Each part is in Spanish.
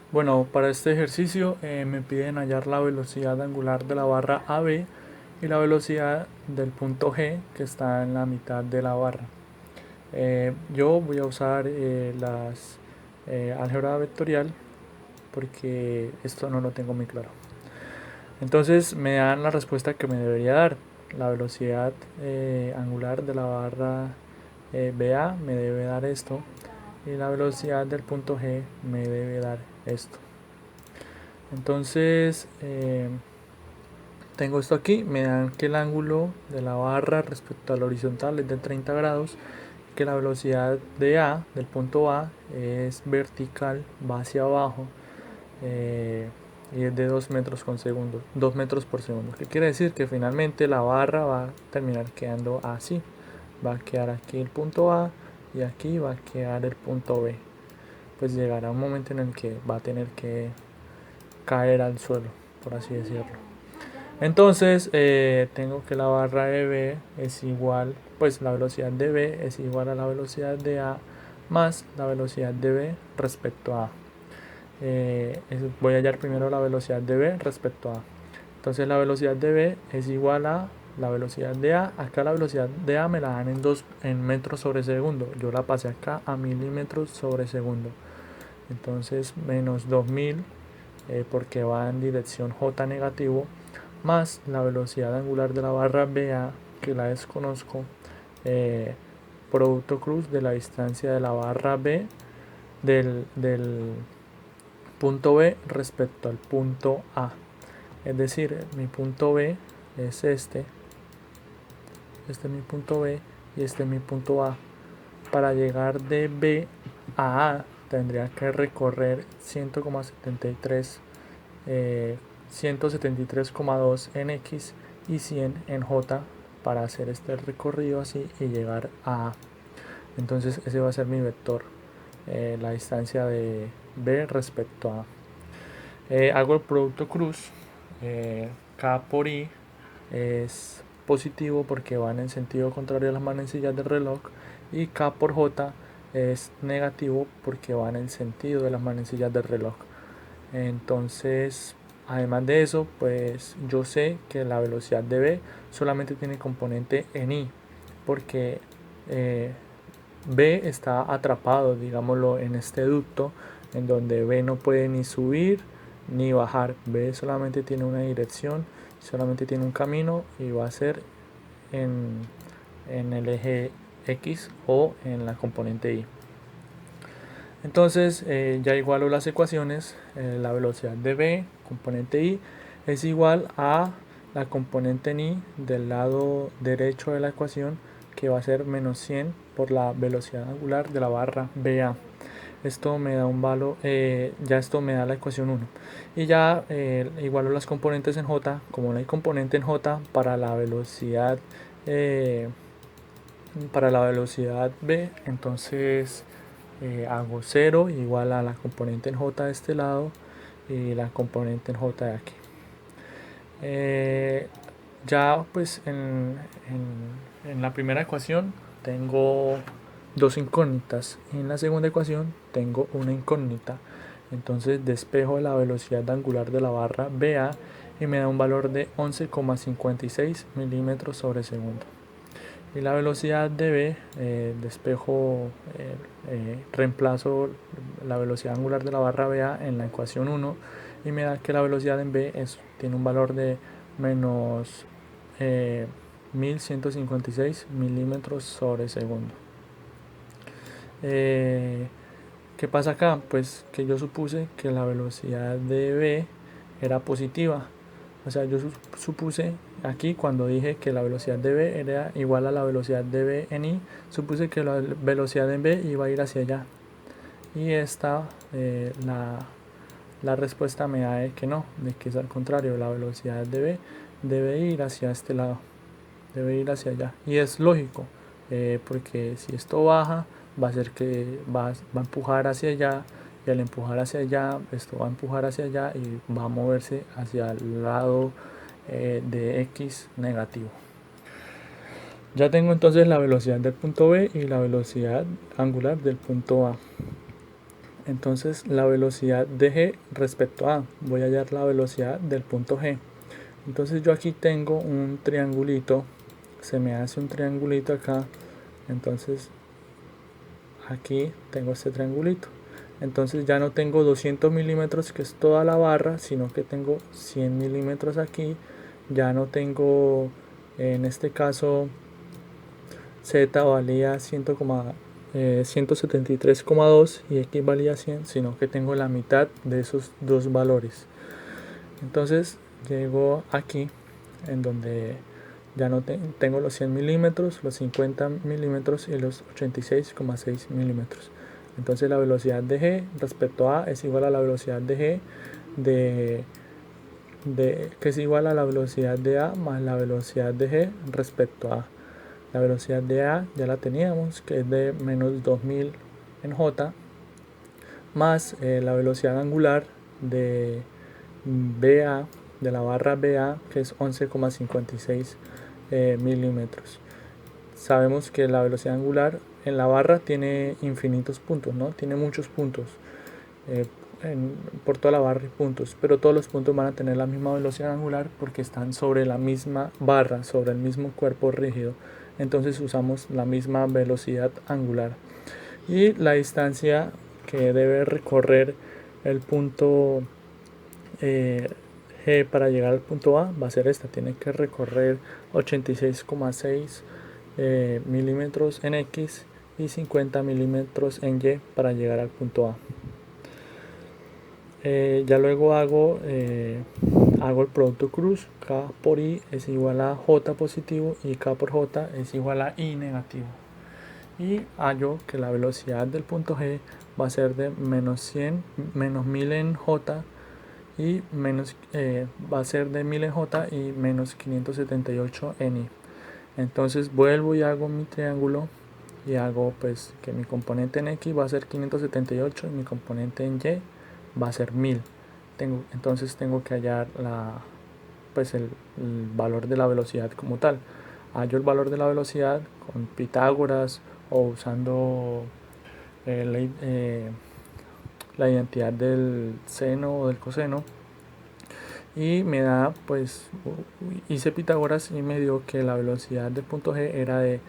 Bueno, para este ejercicio me piden hallar la velocidad angular de la barra AB y la velocidad del punto G que está en la mitad de la barra. Yo voy a usar las álgebra vectorial porque esto no lo tengo muy claro. Entonces me dan la respuesta que me debería dar. La velocidad angular de la barra BA me debe dar esto y la velocidad del punto G me debe dar esto. Entonces tengo esto aquí, me dan que el ángulo de la barra respecto al horizontal es de 30 grados, que la velocidad de A, del punto A, es vertical, va hacia abajo y es de 2 metros con segundo, 2 metros por segundo. ¿Qué quiere decir? Que finalmente la barra va a terminar quedando así. Va a quedar aquí el punto A y aquí va a quedar el punto B. Pues llegará un momento en el que va a tener que caer al suelo, por así decirlo. Entonces tengo que la barra de B es igual, pues la velocidad de B es igual a la velocidad de A más la velocidad de B respecto a A. Voy a hallar primero la velocidad de B respecto a A. Entonces la velocidad de B es igual a la velocidad de A. Acá la velocidad de A me la dan en metros sobre segundo. Yo la pasé acá a milímetros sobre segundo. Entonces menos 2000 porque va en dirección J negativo, más la velocidad angular de la barra BA, que la desconozco, producto cruz de la distancia de la barra B del punto B respecto al punto A. Es decir, mi punto B es este es mi punto B y este es mi punto A. Para llegar de B a A tendría que recorrer 173,2 en X y 100 en J para hacer este recorrido así y llegar a A. Entonces ese va a ser mi vector, la distancia de B respecto a A. Hago el producto cruz, K por I es positivo porque van en sentido contrario a las manecillas del reloj y K por J es negativo porque va en el sentido de las manecillas del reloj. Entonces, además de eso, pues yo sé que la velocidad de B solamente tiene componente en I porque eh, B está atrapado, digámoslo, en este ducto en donde B no puede ni subir ni bajar. B solamente tiene una dirección, solamente tiene un camino y va a ser en el eje X o en la componente Y. Entonces ya igualo las ecuaciones, la velocidad de B, componente Y, es igual a la componente en Y del lado derecho de la ecuación, que va a ser menos 100 por la velocidad angular de la barra BA. Esto me da un valor, ya esto me da la ecuación 1. Y ya igualo las componentes en J, como no hay componente en J eh, para la velocidad B, entonces hago 0 igual a la componente en J de este lado y la componente en J de aquí. Ya pues en la primera ecuación tengo dos incógnitas, en la segunda ecuación tengo una incógnita. Entonces despejo la velocidad angular de la barra BA y me da un valor de 11,56 milímetros sobre segundo. Y la velocidad de B, reemplazo la velocidad angular de la barra BA en la ecuación 1 y me da que la velocidad en B tiene un valor de menos 1156 milímetros sobre segundo. ¿Qué pasa acá? Pues que yo supuse que la velocidad de B era positiva. O sea, yo supuse aquí cuando dije que la velocidad de B era igual a la velocidad de B en I, supuse que la velocidad en B iba a ir hacia allá. Y la respuesta me da de que no, de que es al contrario, la velocidad de B debe ir hacia este lado, debe ir hacia allá. Y es lógico, porque si esto baja, va a ser que va a empujar hacia allá, y al empujar hacia allá, esto va a empujar hacia allá y va a moverse hacia el lado de X negativo. Ya tengo entonces la velocidad del punto B y la velocidad angular del punto A. Entonces la velocidad de G respecto a A, voy a hallar la velocidad del punto G. Entonces yo aquí tengo un triangulito, se me hace un triangulito acá, entonces aquí tengo este triangulito. Entonces ya no tengo 200 milímetros, que es toda la barra, sino que tengo 100 milímetros aquí. Ya no tengo, en este caso, Z valía 173,2 y X valía 100, sino que tengo la mitad de esos dos valores. Entonces llego aquí, en donde ya no tengo los 100 milímetros, los 50 milímetros y los 86,6 milímetros. Entonces la velocidad de G respecto a es igual a la velocidad de G que es igual a la velocidad de A más la velocidad de G respecto a. La velocidad de A ya la teníamos, que es de menos 2000 en J, más la velocidad angular de BA, de la barra BA, que es 11,56 milímetros. Sabemos que la velocidad angular en la barra tiene infinitos puntos, ¿no? Tiene muchos puntos por toda la barra y puntos, pero todos los puntos van a tener la misma velocidad angular porque están sobre la misma barra, sobre el mismo cuerpo rígido. Entonces usamos la misma velocidad angular. Y la distancia que debe recorrer el punto G para llegar al punto A va a ser esta. Tiene que recorrer 86,6 milímetros en X y 50 milímetros en Y para llegar al punto A. Ya luego hago el producto cruz. K por I es igual a J positivo y K por J es igual a I negativo. Y hallo que la velocidad del punto G va a ser de menos 100, menos 1000 en J y va a ser de 1000 en J y menos 578 en I. Entonces vuelvo y hago mi triángulo y hago pues que mi componente en X va a ser 578 y mi componente en Y va a ser 1000. Entonces tengo que hallar el valor de la velocidad como tal. Hallo el valor de la velocidad con Pitágoras o usando la identidad del seno o del coseno, y me da, pues hice Pitágoras y me dio que la velocidad del punto G era de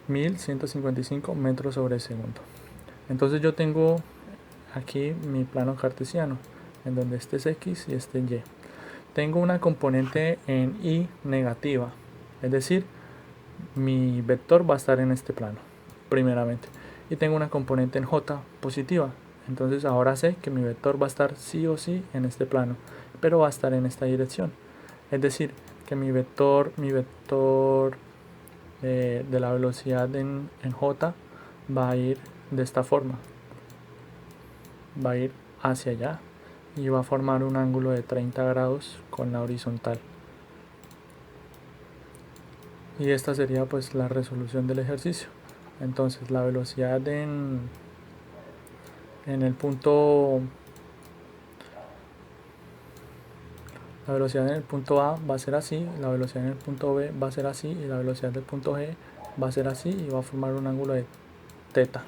1155 metros sobre segundo. Entonces yo tengo aquí mi plano cartesiano, en donde este es X y este Y. Tengo una componente en Y negativa, es decir, mi vector va a estar en este plano, primeramente. Y tengo una componente en J positiva. Entonces ahora sé que mi vector va a estar sí o sí en este plano, pero va a estar en esta dirección. Es decir, que mi vector de la velocidad en J va a ir de esta forma. Va a ir hacia allá y va a formar un ángulo de 30 grados con la horizontal. Y esta sería pues la resolución del ejercicio. Entonces la velocidad en el punto A va a ser así, la velocidad en el punto B va a ser así y la velocidad del punto G va a ser así y va a formar un ángulo de θ.